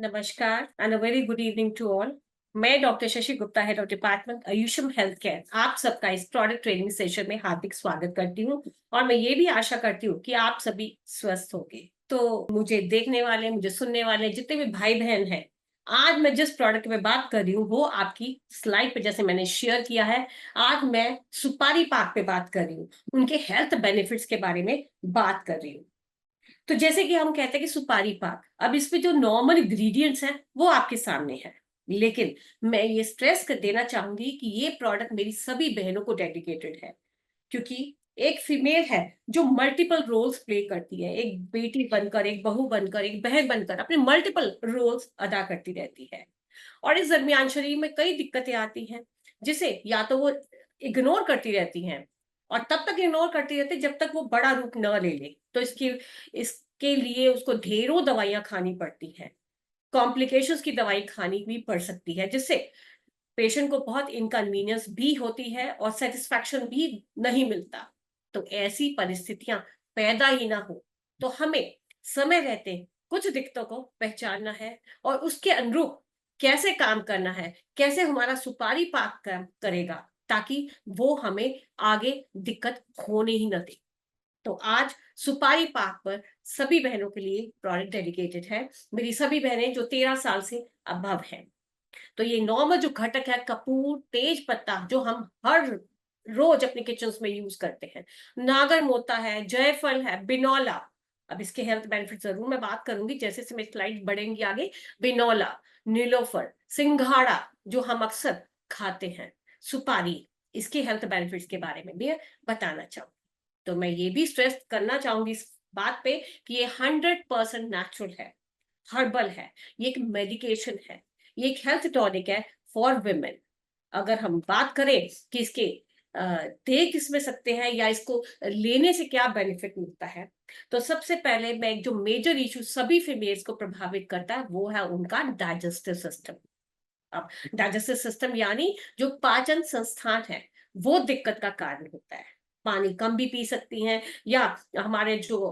नमस्कार and a very good evening to all. मैं doctor Shashi Gupta, head of department Ayusham health care, आप सबका इस प्रोडक्ट ट्रेनिंग सेशन में हार्दिक स्वागत करती हूँ। और मैं ये भी आशा करती हूँ कि आप सभी स्वस्थ होंगे। तो मुझे देखने वाले, मुझे सुनने वाले जितने भी भाई बहन हैं, आज मैं जिस प्रोडक्ट में बात कर रही हूँ वो आपकी स्लाइड पे जैसे मैंने शेयर किया है। आज मैं सुपारी पाक पे बात कर रही हूँ, उनके हेल्थ बेनिफिट्स के बारे में बात कर रही हूँ। तो जैसे कि हम कहते हैं कि सुपारी पाक, अब इसमें जो नॉर्मल इंग्रेडिएंट्स हैं वो आपके सामने है, लेकिन मैं ये स्ट्रेस कर देना चाहूंगी कि ये प्रोडक्ट मेरी सभी बहनों को डेडिकेटेड है। क्योंकि एक फीमेल है जो मल्टीपल रोल्स प्ले करती है, एक बेटी बनकर, एक बहू बनकर, एक बहन बनकर अपने मल्टीपल रोल्स अदा करती रहती है। और इस दरमियान शरीर में कई दिक्कतें आती हैं, जिसे या तो वो इग्नोर करती रहती हैं, और तब तक इग्नोर करती रहती है जब तक वो बड़ा रूप न ले ले। तो इसके लिए उसको ढेरों दवाइयां खानी पड़ती हैं, कॉम्प्लिकेशंस की दवाई खानी भी पड़ सकती है, जिससे पेशेंट को बहुत इनकन्वीनियंस भी होती है और सेटिस्फैक्शन भी नहीं मिलता। तो ऐसी परिस्थितियां पैदा ही ना हो, तो हमें समय रहते कुछ दिक्कतों को पहचानना है और उसके अनुरूप कैसे काम करना है, कैसे हमारा सुपारी पाक काम करेगा, ताकि वो हमें आगे दिक्कत होने ही न दे। तो आज सुपारी पाक पर सभी बहनों के लिए प्रोडक्ट डेडिकेटेड है। मेरी सभी बहनें जो 13 साल से अबव हैं। तो ये नॉर्मल जो घटक है, कपूर, तेज पत्ता, जो हम हर रोज अपने किचन में यूज करते हैं, नागर मोता है, जायफल है, बिनौला। अब इसके हेल्थ बेनिफिट जरूर मैं बात करूंगी जैसे जैसे मेरी स्लाइड बढ़ेंगी आगे। बिनौला, नीलोफर, सिंघाड़ा, जो हम अक्सर खाते हैं, सुपारी, इसके हेल्थ बेनिफिट्स के बारे में भी बताना चाहूंगी। तो मैं ये भी स्ट्रेस करना चाहूंगी इस बात पे कि ये 100% नेचुरल है, हर्बल है, ये एक मेडिकेशन है, ये एक हेल्थ टॉनिक है फॉर वुमेन। अगर हम बात करें कि इसके दे किसमें सकते हैं या इसको लेने से क्या बेनिफिट मिलता है, तो सबसे पहले मैं जो मेजर इशू सभी फीमेल्स को प्रभावित करता है वो है उनका डाइजेस्टिव सिस्टम। अब डाइजेस्टिव सिस्टम यानी जो पाचन संस्थान है, वो दिक्कत का कारण होता है। पानी कम भी पी सकती हैं, या हमारे जो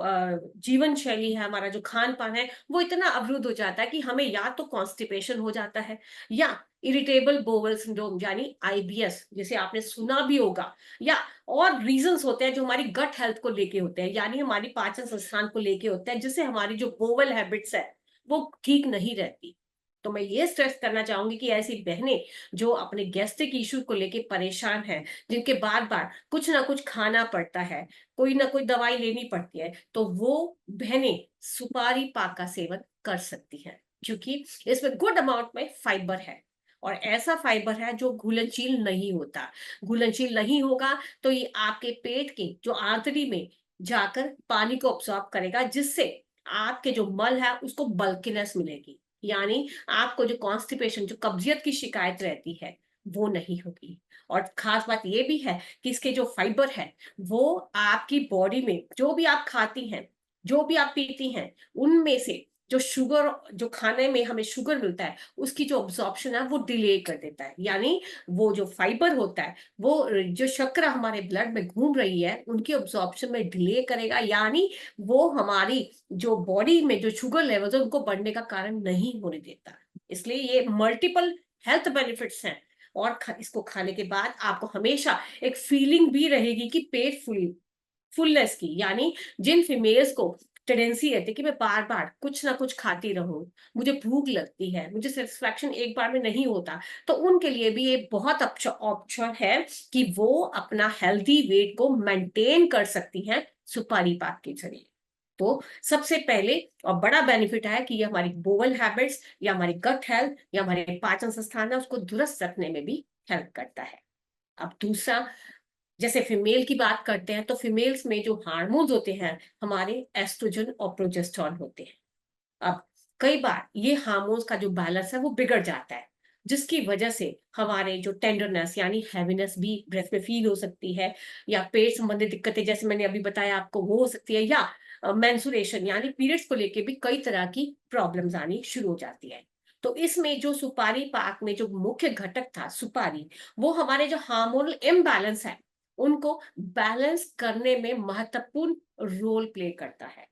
जीवन शैली है, हमारा जो खान पान है, वो इतना अवरुद्ध हो जाता है कि हमें या तो कॉन्स्टिपेशन हो जाता है, या इरिटेबल बोवल सिंड्रोम यानी आईबीएस, जिसे आपने सुना भी होगा, या और रीजंस होते हैं जो हमारी गट हेल्थ को लेके होते हैं, यानी हमारी पाचन संस्थान को लेके होते हैं, जिससे हमारी जो बोवल हैबिट्स है वो ठीक नहीं रहती। तो मैं ये स्ट्रेस करना चाहूंगी कि ऐसी बहनें जो अपने गैस्ट्रिक इश्यू को लेके परेशान हैं, जिनके बार बार कुछ ना कुछ खाना पड़ता है, कोई ना कोई दवाई लेनी पड़ती है, तो वो बहनें सुपारी पाक का सेवन कर सकती हैं, क्योंकि इसमें गुड अमाउंट में फाइबर है। और ऐसा फाइबर है जो घुलनशील नहीं होता। घुलनशील नहीं होगा तो ये आपके पेट के जो आंतड़ी में जाकर पानी को ऑब्जॉर्ब करेगा, जिससे आपके जो मल है उसको बल्कीनेस मिलेगी, यानी आपको जो कॉन्स्टिपेशन, जो कब्जियत की शिकायत रहती है, वो नहीं होगी। और खास बात ये भी है कि इसके जो फाइबर है, वो आपकी बॉडी में जो भी आप खाती हैं, जो भी आप पीती हैं, उनमें से जो शुगर, जो खाने में हमें शुगर मिलता है, उसकी जो अब्जॉर्प्शन है वो डिले कर देता है। यानी वो जो फाइबर होता है, वो जो शर्करा हमारे ब्लड में घूम रही है उनकी अब्जॉर्प्शन में डिले करेगा, यानी वो हमारी जो बॉडी में जो शुगर लेवल्स है उनको बढ़ने का कारण नहीं होने देता। इसलिए ये मल्टीपल हेल्थ बेनिफिट्स हैं। और इसको खाने के बाद आपको हमेशा एक फीलिंग भी रहेगी कि पेट फुलनेस की, यानी जिन फीमेल्स को टेंडेंसी रहती है कि मैं बार बार कुछ ना कुछ खाती रहूं, मुझे भूख लगती है, मुझे सेटिस्फैक्शन एक बार में नहीं होता, तो उनके लिए भी ये बहुत अच्छा ऑप्शन है कि वो अपना हेल्दी वेट को मेंटेन कर सकती हैं सुपारी पाक के जरिए। तो सबसे पहले और बड़ा बेनिफिट है कि ये हमारी बोवल हैबिट्स या हमारी गट हेल्थ या हमारे पाचन संस्थान है उसको दुरुस्त रखने में भी हेल्प करता है। अब दूसरा, जैसे फीमेल की बात करते हैं, तो फीमेल्स में जो हार्मोन्स होते हैं हमारे, एस्ट्रोजन और प्रोजेस्टेरॉन होते हैं। अब कई बार ये हार्मोन्स का जो बैलेंस है वो बिगड़ जाता है, जिसकी वजह से हमारे जो टेंडरनेस यानी हैवीनेस भी ब्रेस्ट में फील हो सकती है, या पेट संबंधी दिक्कतें जैसे मैंने अभी बताया आपको वो हो सकती है, या मेंसुरेशन यानी पीरियड्स को लेके भी कई तरह की प्रॉब्लम्स आनी शुरू हो जाती है। तो इसमें जो सुपारी पाक में जो मुख्य घटक था सुपारी, वो हमारे जो हार्मोनल इम्बैलेंस है उनको बैलेंस करने में महत्वपूर्ण रोल प्ले करता है।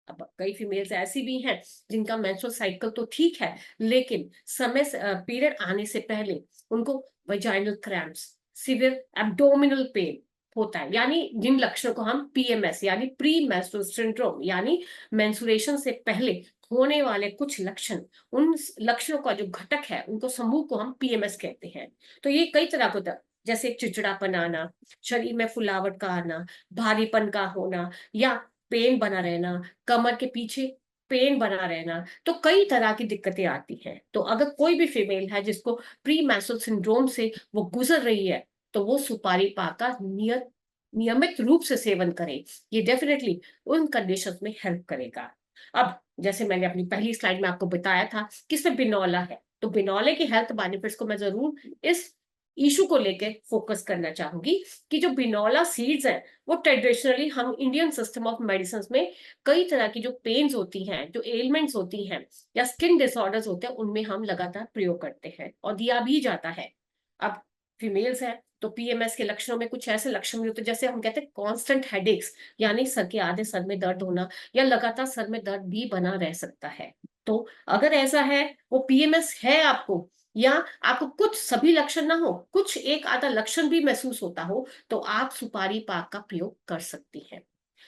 अब कई फीमेल्स ऐसी भी हैं जिनका मेंस्ट्रुअल साइकिल तो ठीक है, लेकिन समय पीरियड आने से पहले उनको vaginal cramps, severe abdominal pain होता है, यानी जिन लक्षणों को हम पीएमएस यानी प्री मेंस्ट्रुअल सिंड्रोम यानी मेंस्ट्रुएशन से पहले होने वाले कुछ लक्षण, उन लक्षणों का जो घटक है उनको समूह को हम पीएमएस कहते हैं। तो ये कई तरह को जैसे चिड़चिड़ापन आना, शरीर में फुलावट का आना, भारीपन का होना या पेन बना रहना, कमर के पीछे पेन बना रहना, तो कई तरह की दिक्कतें आती हैं। तो अगर कोई भी फीमेल है जिसको प्री मेंस्ट्रुअल सिंड्रोम से वो गुजर रही है, तो वो सुपारी पाक का नियमित रूप से सेवन करे। ये डेफिनेटली उन कंडीशंस में हेल्प करेगा। अब जैसे मैंने अपनी पहली स्लाइड में आपको बताया था कि इसमें बिनौला है, तो बिनौले की हेल्थ बेनिफिट्स को मैं जरूर इस इशू को लेकर फोकस करना चाहूंगी कि जो बिनौला सीड्स हैं वो ट्रेडिशनली हम इंडियन सिस्टम ऑफ मेडिसिन में कई तरह की जो पेन्स होती हैं, जो एलिमेंट्स होती हैं या स्किन डिसऑर्डर्स होते हैं, उनमें हम लगातार प्रयोग करते हैं और दिया भी जाता है। अब फीमेल्स है तो पीएमएस के लक्षणों में कुछ ऐसे लक्षण भी होते हैं जैसे हम कहते हैं कांस्टेंट हेडेक्स, यानी सर के आधे सर में दर्द होना या लगातार सर में दर्द भी बना रह सकता है। तो अगर ऐसा है, वो पीएमएस है आपको, या आपको कुछ सभी लक्षण ना हो, कुछ एक आधा लक्षण भी महसूस होता हो, तो आप सुपारी पाक का प्रयोग कर सकती हैं।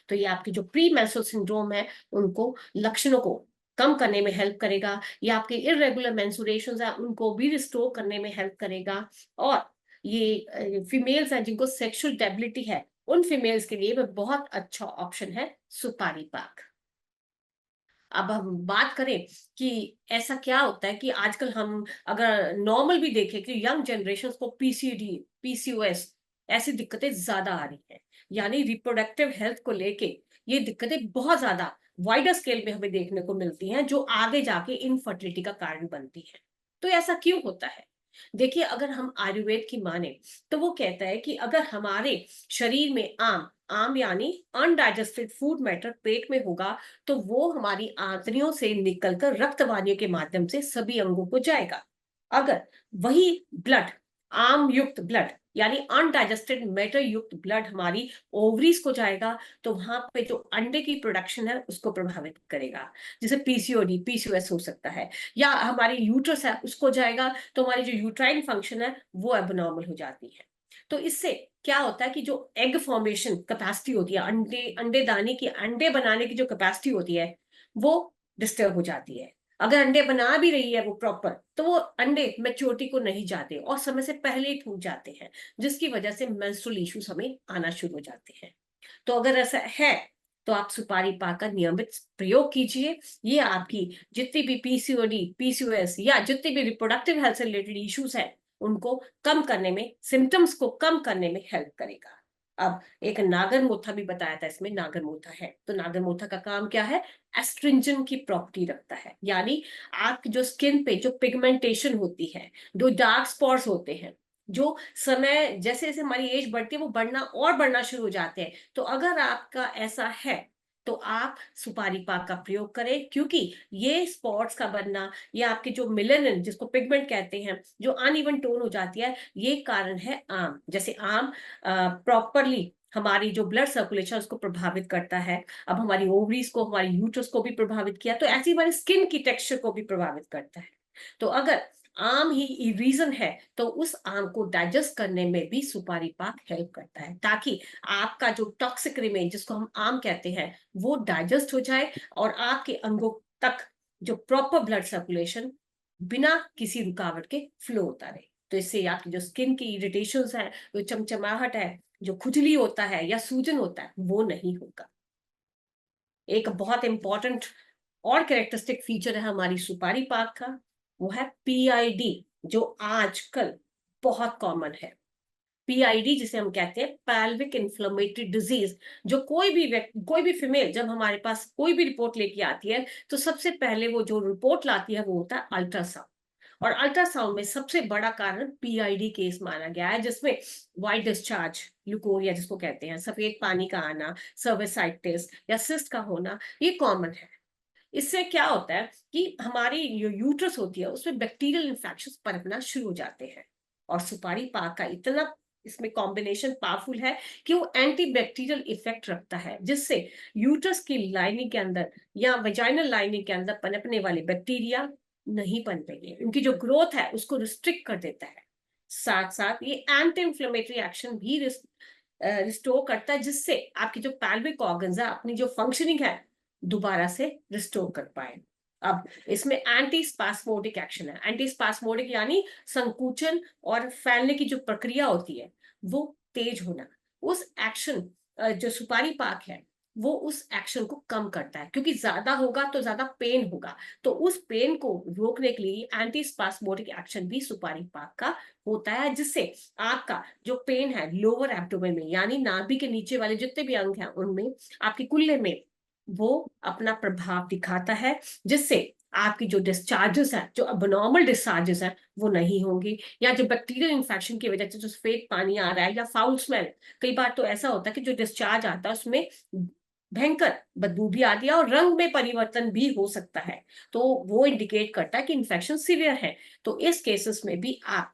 तो ये आपकी जो प्री मेंस्ट्रुअल सिंड्रोम है उनको लक्षणों को कम करने में हेल्प करेगा, या आपके इरेगुलर मेंस्ट्रुएशंस है उनको भी रिस्टोर करने में हेल्प करेगा। और ये फीमेल्स हैं जिनको सेक्सुअल डेबिलिटी है, उन फीमेल्स के लिए बहुत अच्छा ऑप्शन है सुपारी पाक। अब हम बात करें कि ऐसा क्या होता है कि आजकल हम अगर नॉर्मल भी देखें कि यंग जनरेशन को पीसीडी, पीसीओएस ऐसी दिक्कतें ज्यादा आ रही हैं, यानी रिप्रोडक्टिव हेल्थ को लेके ये दिक्कतें बहुत ज्यादा वाइडर स्केल में हमें देखने को मिलती हैं, जो आगे जाके इनफर्टिलिटी का कारण बनती है। तो ऐसा क्यों होता है? देखिए, अगर हम आयुर्वेद की माने तो वो कहता है कि अगर हमारे शरीर में आम आम यानी अनडाइजेस्टेड फूड मैटर पेट में होगा, तो वो हमारी आंतड़ियों से निकलकर रक्त वाहिनियों के माध्यम से सभी अंगों को जाएगा। अगर वही ब्लड, आम युक्त ब्लड यानी अनडाइजेस्टेड मैटर युक्त ब्लड हमारी ओवरीज को जाएगा, तो वहां पे जो अंडे की प्रोडक्शन है उसको प्रभावित करेगा, जैसे पीसीओडी, पीसीओएस हो सकता है। या हमारी यूट्रस है उसको जाएगा, तो हमारी जो यूट्राइन फंक्शन है वो एबनॉर्मल हो जाती है। तो इससे क्या होता है कि जो एग फॉर्मेशन कैपेसिटी होती है, अंडे अंडे दाने की अंडे बनाने की जो कैपेसिटी होती है वो डिस्टर्ब हो जाती है। अगर अंडे बना भी रही है वो प्रॉपर, तो वो अंडे मैच्योरिटी को नहीं जाते और समय से पहले ही टूट जाते हैं, जिसकी वजह से मेंस्ट्रुअल इश्यूज हमें आना शुरू हो जाते हैं। तो अगर ऐसा है तो आप सुपारी पाक का नियमित प्रयोग कीजिए। ये आपकी जितनी भी पीसीओडी, पीसीओएस या जितनी भी रिप्रोडक्टिव हेल्थ से रिलेटेड इश्यूज है उनको कम करने में, सिम्टम्स को कम करने में हेल्प करेगा। अब एक नागर मोथा भी बताया था, इसमें नागर मोथा है, तो नागर मोथा का काम क्या है? एस्ट्रिंजन की प्रॉपर्टी रखता है, यानी आपकी जो स्किन पे जो पिगमेंटेशन होती है, जो डार्क स्पॉट्स होते हैं, जो समय जैसे जैसे हमारी एज बढ़ती है वो बढ़ना और बढ़ना शुरू हो जाते हैं, तो अगर आपका ऐसा है तो आप सुपारी पाक का प्रयोग करें, क्योंकि ये स्पॉट्स का बनना या आपके जो मिलेनिन जिसको पिगमेंट कहते हैं, जो अनइवन टोन हो जाती है, ये कारण है आम। जैसे आम प्रॉपरली हमारी जो ब्लड सर्कुलेशन उसको प्रभावित करता है, अब हमारी ओवरीज को, हमारी यूट्रस को भी प्रभावित किया, तो ऐसी हमारी स्किन की टेक्सचर को भी प्रभावित करता है। तो अगर आम ही रीजन है तो उस आम को डाइजेस्ट करने में भी सुपारी पाक हेल्प करता है, ताकि आपका जो टॉक्सिक रिमेन जिसको हम आम कहते हैं वो डाइजेस्ट हो जाए और आपके अंगों तक जो प्रॉपर ब्लड सर्कुलेशन बिना किसी रुकावट के फ्लो होता रहे। तो इससे आपकी जो स्किन की इरिटेशंस है, जो चमचमाहट है, जो खुजली होता है या सूजन होता है, वो नहीं होगा। एक बहुत इंपॉर्टेंट और कैरेक्टरिस्टिक फीचर है हमारी सुपारी पाक का, वो है पीआईडी, जो आजकल बहुत कॉमन है। पीआईडी जिसे हम कहते हैं पैल्विक इन्फ्लेमेटरी डिजीज, जो कोई भी फीमेल जब हमारे पास कोई भी रिपोर्ट लेके आती है, तो सबसे पहले वो जो रिपोर्ट लाती है वो होता है अल्ट्रासाउंड। और अल्ट्रासाउंड में सबसे बड़ा कारण पीआईडी केस माना गया है, जिसमें वाइट डिस्चार्ज, ल्यूकोरिया जिसको कहते हैं, सफेद पानी का आना, सर्विसाइटिस या सिस्ट का होना, ये कॉमन है। इससे क्या होता है कि हमारी जो यूट्रस होती है उसमें बैक्टीरियल इन्फेक्शन पनपना शुरू हो जाते हैं। और सुपारी पाक का इतना इसमें कॉम्बिनेशन पावरफुल है कि वो एंटीबैक्टीरियल इफेक्ट रखता है, जिससे यूट्रस की लाइनिंग के अंदर या वेजाइनल लाइनिंग के अंदर पनपने वाले बैक्टीरिया नहीं पनपेंगे, उनकी जो ग्रोथ है उसको रिस्ट्रिक्ट कर देता है। साथ साथ ये एंटी इंफ्लेमेटरी एक्शन भी रिस्टोर करता है, जिससे आपकी जो पैल्विक ऑर्गन्स है अपनी जो फंक्शनिंग है दोबारा से रिस्टोर कर पाए। अब इसमें एंटी स्पास्मोडिक एक्शन है। एंटी स्पास्मोडिक यानी संकुचन और फैलने की जो प्रक्रिया होती है वो तेज होना। उस एक्शन जो सुपारी पाक है वो उस एक्शन को कम करता है, क्योंकि ज्यादा होगा तो ज्यादा पेन होगा। तो उस पेन को रोकने के लिए एंटी स्पास्मोडिक एक्शन भी सुपारी पाक का होता है, जिससे आपका जो पेन है लोअर एब्डोमेन में यानी नाभि के नीचे वाले जितने भी अंग हैं उनमें, आपके कुल्ले में, वो अपना प्रभाव दिखाता है, जिससे आपकी जो डिस्चार्जेस है, जो अबनॉर्मल डिस्चार्जेस है वो नहीं होंगे, या जो बैक्टीरियल इन्फेक्शन की वजह से जो सफेद पानी आ रहा है या फाउल स्मेल, कई बार तो ऐसा होता है कि जो डिस्चार्ज आता है उसमें भयंकर बदबू भी आती है और रंग में परिवर्तन भी हो सकता है, तो वो इंडिकेट करता है कि इन्फेक्शन सीवियर है। तो इस केसेस में भी आप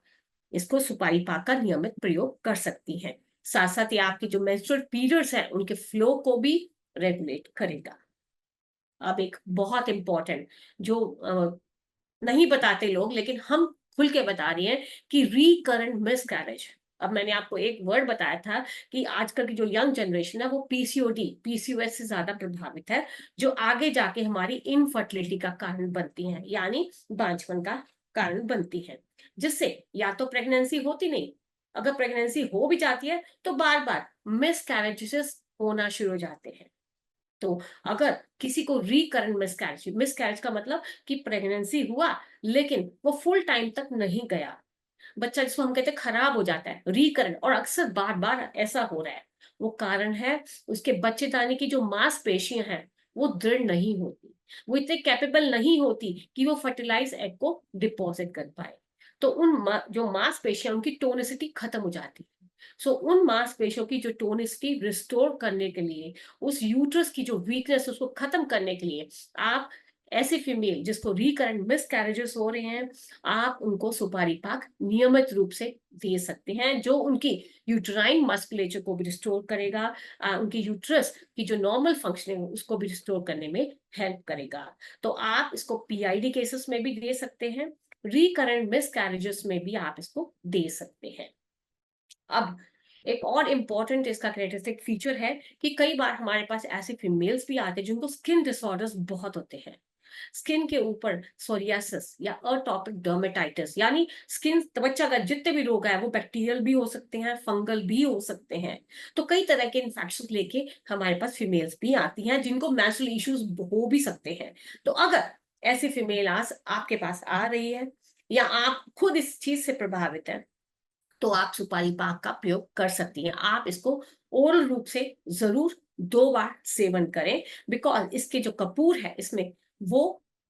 इसको सुपारी पाक का नियमित प्रयोग कर सकती हैं। साथ साथ ये आपके जो मेंस्ट्रुअल पीरियड्स हैं उनके फ्लो को भी रेगुलेट करेगा। अब एक बहुत इंपॉर्टेंट जो नहीं बताते लोग, लेकिन हम खुल के बता रही हैं कि रिकरेंट मिसकैरेज। अब मैंने आपको एक वर्ड बताया था कि आजकल की जो यंग जनरेशन है वो पीसीओडी पीसीओएस से ज्यादा प्रभावित है, जो आगे जाके हमारी इनफर्टिलिटी का कारण बनती हैं, यानी बांझपन का कारण बनती है, जिससे या तो प्रेगनेंसी होती नहीं, अगर प्रेगनेंसी हो भी जाती है तो बार बार मिसकैरेजेस होना शुरू हो जाते हैं। तो अगर किसी को रिकरेंट मिसकैरेज, मिसकैरेज का मतलब कि प्रेगनेंसी हुआ लेकिन वो फुल टाइम तक नहीं गया, बच्चा जिसको हम कहते हैं खराब हो जाता है, रिकरेंट, और अक्सर बार बार ऐसा हो रहा है, वो कारण है उसके बच्चेदानी की जो मांसपेशियां हैं वो दृढ़ नहीं होती, वो इतने कैपेबल नहीं होती कि वो फर्टिलाइज एग को डिपॉजिट कर पाए। तो जो मांसपेशियां उनकी टोनिसिटी खत्म हो जाती है। सो उन मांसपेशियों की जो टोनिसिटी रिस्टोर करने के लिए, उस यूट्रस की जो वीकनेस उसको खत्म करने के लिए, आप ऐसे फीमेल जिसको रिकरेंट मिसकैरेजेस हो रहे हैं, आप उनको सुपारी पाक नियमित रूप से दे सकते हैं, जो उनकी यूट्राइन मस्कुलेचर को भी रिस्टोर करेगा, उनकी यूट्रस की जो नॉर्मल फंक्शनिंग है उसको भी रिस्टोर करने में हेल्प करेगा। तो आप इसको पीआईडी केसेस में भी दे सकते हैं, रिकरेंट मिसकैरेजेस में भी आप इसको दे सकते हैं। अब एक और इम्पॉर्टेंट इसका कैरेक्टरिस्टिक फीचर है कि कई बार हमारे पास ऐसे फीमेल्स भी आते हैं जिनको स्किन डिसऑर्डर्स बहुत होते हैं। स्किन के ऊपर सोरियासिस या अटॉपिक डर्मेटाइटिस, यानी स्किन त्वचा का जितने भी रोग है वो बैक्टीरियल भी हो सकते हैं, फंगल भी हो सकते हैं। तो कई तरह के इन्फेक्शन लेके हमारे पास फीमेल्स भी आती हैं जिनको मेंस्ट्रुअल इश्यूज हो भी सकते हैं। तो अगर ऐसी फीमेल आज आपके पास आ रही है या आप खुद इस चीज से प्रभावित है, तो आप सुपारी पाक का प्रयोग कर सकती हैं। आप इसको ओरल रूप से जरूर 2 बार सेवन करें, बिकॉज इसके जो कपूर है इसमें वो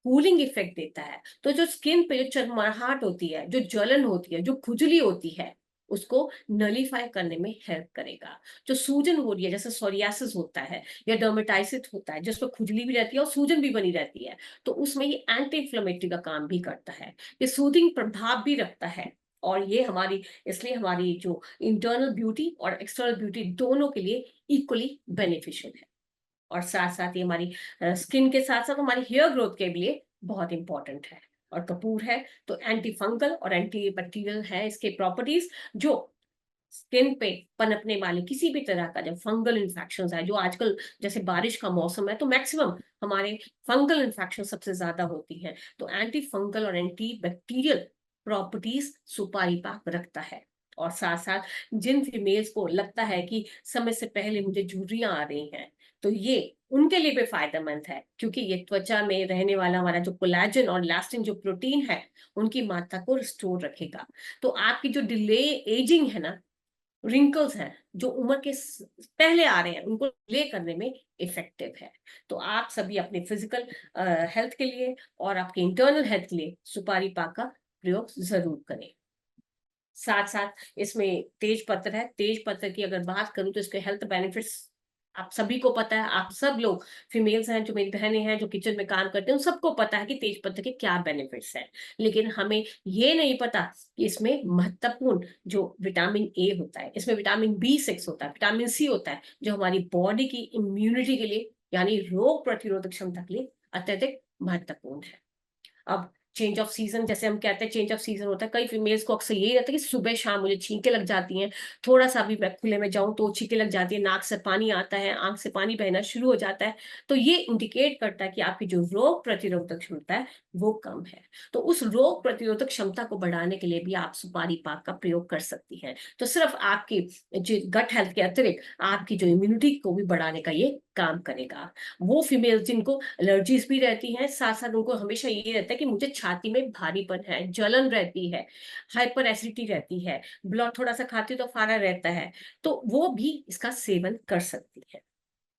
कूलिंग इफेक्ट देता है। तो जो स्किन पे जो चरमराहट होती है, जो जलन होती है, जो खुजली होती है, उसको नलीफाई करने में हेल्प करेगा। जो सूजन हो रही है, जैसे सोरियासिस होता है या डर्मेटाइसिस होता है जिसमें खुजली भी रहती है और सूजन भी बनी रहती है, तो उसमें ये एंटी इंफ्लेमेटरी का काम भी करता है, ये सूदिंग प्रभाव भी रखता है। और ये हमारी, इसलिए हमारी जो इंटरनल ब्यूटी और एक्सटर्नल ब्यूटी दोनों के लिए इक्वली बेनिफिशियल है। और साथ साथ ये हमारी स्किन के साथ साथ हमारी हेयर ग्रोथ के लिए बहुत इंपॉर्टेंट है। और कपूर है तो एंटी फंगल और एंटी बैक्टीरियल है इसके प्रॉपर्टीज, जो स्किन पे पनपने वाले किसी भी तरह का जब फंगल इन्फेक्शन है, जो आजकल जैसे बारिश का मौसम है तो मैक्सिमम हमारे फंगल इन्फेक्शन सबसे ज्यादा होती है, तो एंटी फंगल और एंटी बैक्टीरियल प्रॉपर्टीज सुपारी पाक रखता है। और साथ साथ जिन फीमेल्स को लगता है कि समय से पहले मुझे झुर्रियां आ रही हैं, तो ये उनके लिए भी फायदेमंद है, क्योंकि ये त्वचा में रहने वाला हमारा जो कोलेजन और इलास्टिन जो प्रोटीन है उनकी मात्रा को रिस्टोर रखेगा। तो आपकी जो डिले एजिंग है ना, रिंकल्स हैं जो उम्र के पहले आ रहे हैं, उनको डिले करने में इफेक्टिव है। तो आप सभी अपने फिजिकल हेल्थ के लिए और आपके इंटरनल हेल्थ के लिए सुपारी पाक का प्रयोग जरूर करें। साथ साथ इसमें तेज पत्तर है, तेज पत्तर की अगर बात करूं तो इसके हेल्थ बेनिफिट्स आप सभी को पता है, आप सब लोग फीमेल्स हैं, जो मेरी बहनें हैं, जो किचन में काम करते हैं, उन सबको पता है कि तेज पत्ते के क्या बेनिफिट्स हैं। लेकिन हमें ये नहीं पता कि इसमें महत्वपूर्ण जो विटामिन ए होता है, इसमें विटामिन B6 होता है, विटामिन सी होता है, जो हमारी बॉडी की इम्यूनिटी के लिए यानी रोग प्रतिरोधक क्षमता के लिए अत्यधिक महत्वपूर्ण है। अब चेंज ऑफ सीजन, जैसे हम कहते हैं चेंज ऑफ सीजन होता है, कई फीमेल्स को अक्सर यही रहता है कि सुबह शाम मुझे छींके लग जाती हैं, थोड़ा सा भी मैं खुले में जाऊं तो छींके लग जाती है, नाक से पानी आता है, आंख से पानी बहना शुरू हो जाता है। तो ये इंडिकेट करता है कि आपकी जो रोग प्रतिरोधक क्षमता है वो कम है। तो उस रोग प्रतिरोधक क्षमता को बढ़ाने के लिए भी आप सुपारी पाक का प्रयोग कर सकती हैं। तो सिर्फ आपकी जो गट हेल्थ के अतिरिक्त आपकी जो इम्यूनिटी को भी बढ़ाने का ये काम करेगा। वो फीमेल जिनको एलर्जीज भी रहती हैं, साथ साथ उनको हमेशा ये रहता है कि मुझे छाती में भारीपन है, जलन रहती है, हाइपर एसिडिटी रहती है, ब्लड थोड़ा सा खाती तो फारा रहता है, तो वो भी इसका सेवन कर सकती है।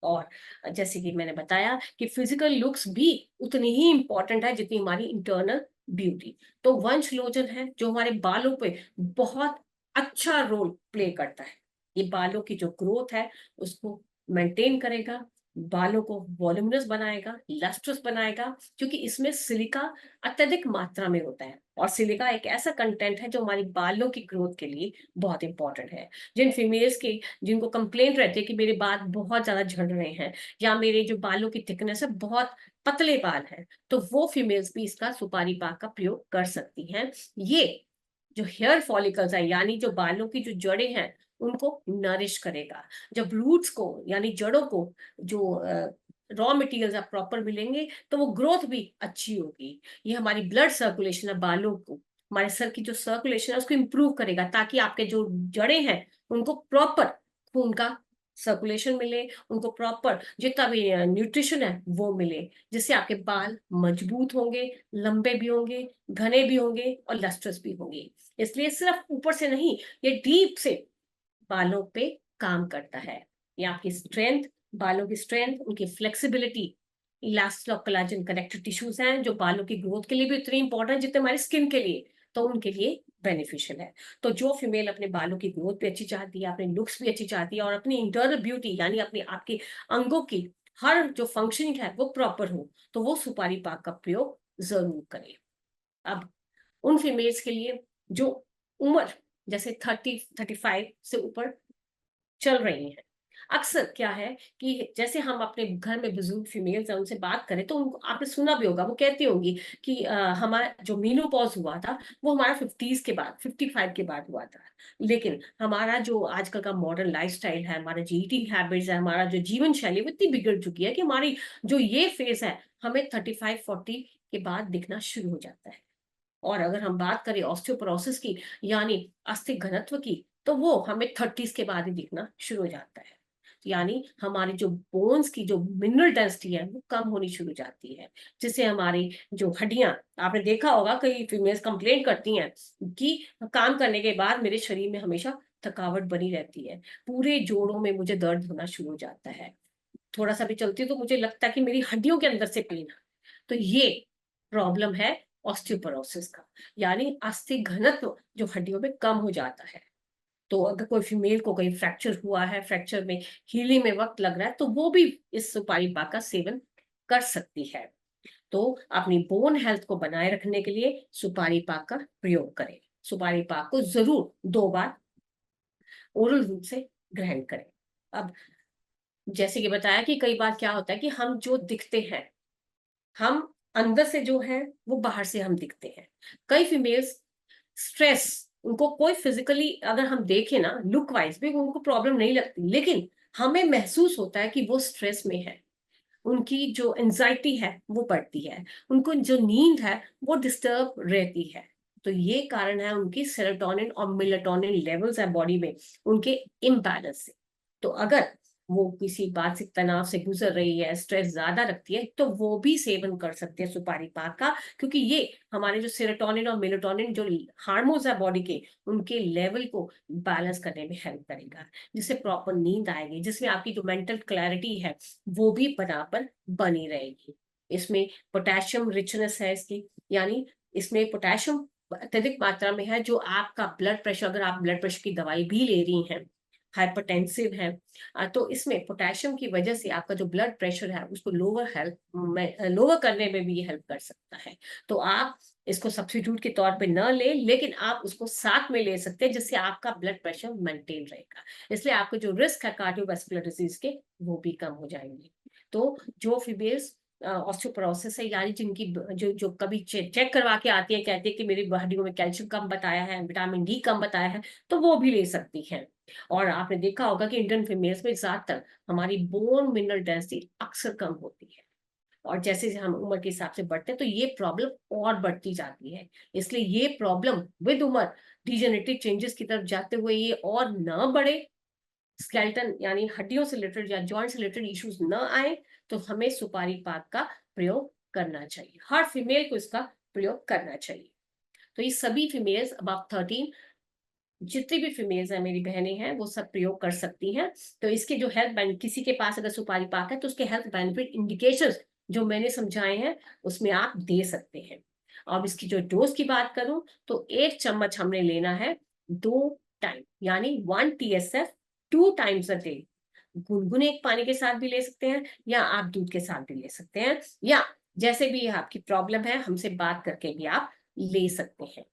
और जैसे कि मैंने बताया कि फिजिकल लुक्स भी उतनी ही इंपॉर्टेंट है जितनी हमारी इंटरनल ब्यूटी। तो वंशलोचन है जो हमारे बालों पे बहुत अच्छा रोल प्ले करता है। ये बालों की जो ग्रोथ है उसको मेंटेन करेगा, बालों को वॉल्यूमिनस बनाएगा, लस्ट्रस बनाएगा, क्योंकि इसमें सिलिका अत्यधिक मात्रा में होता है। और सिलिका एक ऐसा कंटेंट है जो हमारी बालों की ग्रोथ के लिए बहुत इंपॉर्टेंट है। जिन फीमेल्स की जिनको कंप्लेंट रहती है कि मेरे बाल बहुत ज्यादा झड़ रहे हैं या मेरे जो बालों की थिकनेस है बहुत पतले बाल हैं, तो वो फीमेल्स भी इसका सुपारी पाक का प्रयोग कर सकती हैं। ये जो हेयर फॉलिकल्स है यानी जो बालों की जो जड़ें हैं उनको नरिश करेगा। जब रूट्स को यानी जड़ों को जो रॉ मटेरियल्स आप प्रॉपर मिलेंगे तो वो ग्रोथ भी अच्छी होगी। ये हमारी ब्लड सर्कुलेशन है, बालों को हमारे सर की जो सर्कुलेशन है उसको इम्प्रूव करेगा, ताकि आपके जो जड़ें हैं उनको प्रॉपर खून का सर्कुलेशन मिले, उनको प्रॉपर जितना भी न्यूट्रिशन है वो मिले, जिससे आपके बाल मजबूत होंगे, लंबे भी होंगे, घने भी होंगे और लस्ट्रस भी होंगे। इसलिए सिर्फ ऊपर से नहीं, ये डीप से बालों पे काम करता है। ये आपकी स्ट्रेंथ, बालों की स्ट्रेंथ, उनकी फ्लेक्सिबिलिटी, इलास्टिक और कोलेजन कनेक्टिव टिश्यूज हैं जो बालों की ग्रोथ के लिए भी उतनी इंपॉर्टेंट जितने हमारी स्किन के लिए, तो उनके लिए बेनिफिशियल है। तो जो फीमेल अपने बालों की ग्रोथ भी अच्छी चाहती है, अपने लुक्स भी अच्छी चाहती है और अपनी इंटरनल ब्यूटी यानी अपनी आपके अंगों की हर जो फंक्शनिंग है वो प्रॉपर हो, तो वो सुपारी पाक का प्रयोग जरूर करें। अब उन फीमेल्स के लिए जो उम्र जैसे 30-35 से ऊपर चल रही हैं, अक्सर क्या है कि जैसे हम अपने घर में बुजुर्ग फीमेल्स हैं उनसे बात करें तो उनको आपने सुना भी होगा, वो कहती होंगी कि हमारा जो मीनोपॉज हुआ था वो हमारा 50s के बाद, 55 के बाद हुआ था। लेकिन हमारा जो आजकल का मॉडर्न लाइफस्टाइल है, हमारा जो ईटिंग हैबिट्स है, हमारा जो जीवन शैली वो इतनी बिगड़ चुकी है कि हमारी जो ये फेज है हमें 35-40 के बाद दिखना शुरू हो जाता है। और अगर हम बात करें ऑस्टियोपोरोसिस की यानी अस्थि घनत्व की, तो वो हमें 30s के बाद ही दिखना शुरू हो जाता है। यानी हमारी जो बोन्स की जो मिनरल डेंसिटी है वो कम होनी शुरू हो जाती है, जिससे हमारी जो हड्डियां, आपने देखा होगा कई फीमेल्स कंप्लेंट करती हैं कि काम करने के बाद मेरे शरीर में हमेशा थकावट बनी रहती है, पूरे जोड़ों में मुझे दर्द होना शुरू हो जाता है, थोड़ा सा भी चलती हूँ तो मुझे लगता है कि मेरी हड्डियों के अंदर से पेन है। तो ये प्रॉब्लम है ऑस्टियोपोरोसिस का, यानी अस्थि घनत्व जो हड्डियों में कम हो जाता है। तो अगर कोई फीमेल को कहीं फ्रैक्चर हुआ है, फ्रैक्चर में हीलिंग में वक्त लग रहा है, तो वो भी इस सुपारी पाक का सेवन कर सकती है। तो अपनी बोन हेल्थ को बनाए रखने के लिए सुपारी पाक का प्रयोग करें। सुपारी पाक को जरूर 2 बार ओरल रूप से ग्रहण करें। अब जैसे कि बताया कि कई बार क्या होता है कि हम जो दिखते हैं, हम अंदर से जो है वो बाहर से हम दिखते हैं। कई फीमेल्स स्ट्रेस, उनको कोई फिजिकली अगर हम देखें ना लुक वाइज भी उनको प्रॉब्लम नहीं लगती, लेकिन हमें महसूस होता है कि वो स्ट्रेस में है, उनकी जो एंजाइटी है वो बढ़ती है, उनको जो नींद है वो डिस्टर्ब रहती है। तो ये कारण है उनकी सेरोटोनिन और मेलाटोनिन लेवल्स है बॉडी में उनके इम्बैलेंस से। तो अगर वो किसी मानसिक तनाव से गुजर रही है, स्ट्रेस ज्यादा रखती है, तो वो भी सेवन कर सकते हैं सुपारी पाक का, क्योंकि ये हमारे जो सेरोटोनिन और मेलाटोनिन जो हार्मोन्स है बॉडी के, उनके लेवल को बैलेंस करने में हेल्प करेगा, जिससे प्रॉपर नींद आएगी, जिसमें आपकी जो मेंटल क्लैरिटी है वो भी बराबर बनी रहेगी। इसमें पोटेशियम रिचनेस है इसकी, यानी इसमें पोटेशियम अत्यधिक मात्रा में है, जो आपका ब्लड प्रेशर, अगर आप ब्लड प्रेशर की दवाई भी ले रही हैं हाइपरटेंसिव हैं, तो इसमें पोटेशियम की वजह से आपका जो ब्लड प्रेशर है उसको लोअर करने में भी ये हेल्प कर सकता है। तो आप इसको सब्स्टिट्यूट के तौर पे न लें, लेकिन आप उसको साथ में ले सकते हैं, जिससे आपका ब्लड प्रेशर मेंटेन रहेगा। इसलिए आपको जो रिस्क है कार्डियोवास्कुलर डिजीज के, वो भी कम हो जाएंगे। तो जो फीमेल्स ऑस्टियोपोरोसिस है, यानी जिनकी जो जो कभी चेक करवा के आती है, कहती है कि मेरी हड्डियों में कैल्शियम कम बताया है, विटामिन डी कम बताया है, तो वो भी ले सकती हैं। और आपने देखा होगा कि इंडियन फीमेल्स में ज्यादातर हमारी बोन मिनरल डेंसिटी अक्सर कम होती है, और जैसे हम उम्र के हिसाब से बढ़ते हैं तो ये प्रॉब्लम और बढ़ती जाती है। इसलिए ये प्रॉब्लम विद उम्र डिजेनरेटिव चेंजेस की तरफ जाते हुए ये और न बढ़े, स्केलेटन यानी हड्डियों से रिलेटेड या जॉइंट से रिलेटेड इश्यूज न आए, तो हमें सुपारी पाक का प्रयोग करना चाहिए। हर फीमेल को इसका प्रयोग करना चाहिए। तो ये सभी फीमेल्स अबव 13, जितनी भी फीमेल्स हैं मेरी बहनें हैं, वो सब प्रयोग कर सकती हैं। तो इसके जो हेल्थ बेनिफिट, किसी के पास अगर सुपारी पाक है तो उसके हेल्थ बेनिफिट इंडिकेशंस जो मैंने समझाए हैं उसमें आप दे सकते हैं। अब इसकी जो डोज की बात करूं तो 1 चम्मच हमने लेना है 2 टाइम, यानी 1 TSF 2 टाइम्स अ डे। गुनगुने पानी के साथ भी ले सकते हैं, या आप दूध के साथ भी ले सकते हैं, या जैसे भी आपकी प्रॉब्लम है हमसे बात करके भी आप ले सकते हैं।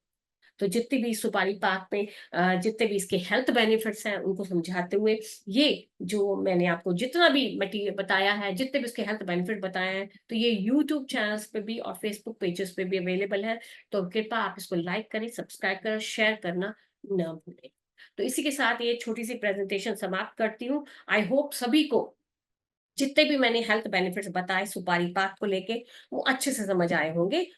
तो जितनी भी सुपारी पाक में जितने भी इसके हेल्थ बेनिफिट्स हैं उनको समझाते हुए, ये जो मैंने आपको जितना भी मटीरियल बताया है, जितने भी इसके हेल्थ बेनिफिट बताए हैं, तो ये यूट्यूब चैनल्स पे भी और फेसबुक पेजेस पे भी अवेलेबल है। तो कृपया आप इसको लाइक करें, सब्सक्राइब करें, शेयर करना न भूलें। तो इसी के साथ ये छोटी सी प्रेजेंटेशन समाप्त करती हूँ। आई होप सभी को जितने भी मैंने हेल्थ बेनिफिट्स बताए सुपारी पाक को लेके, वो अच्छे से समझ आए होंगे।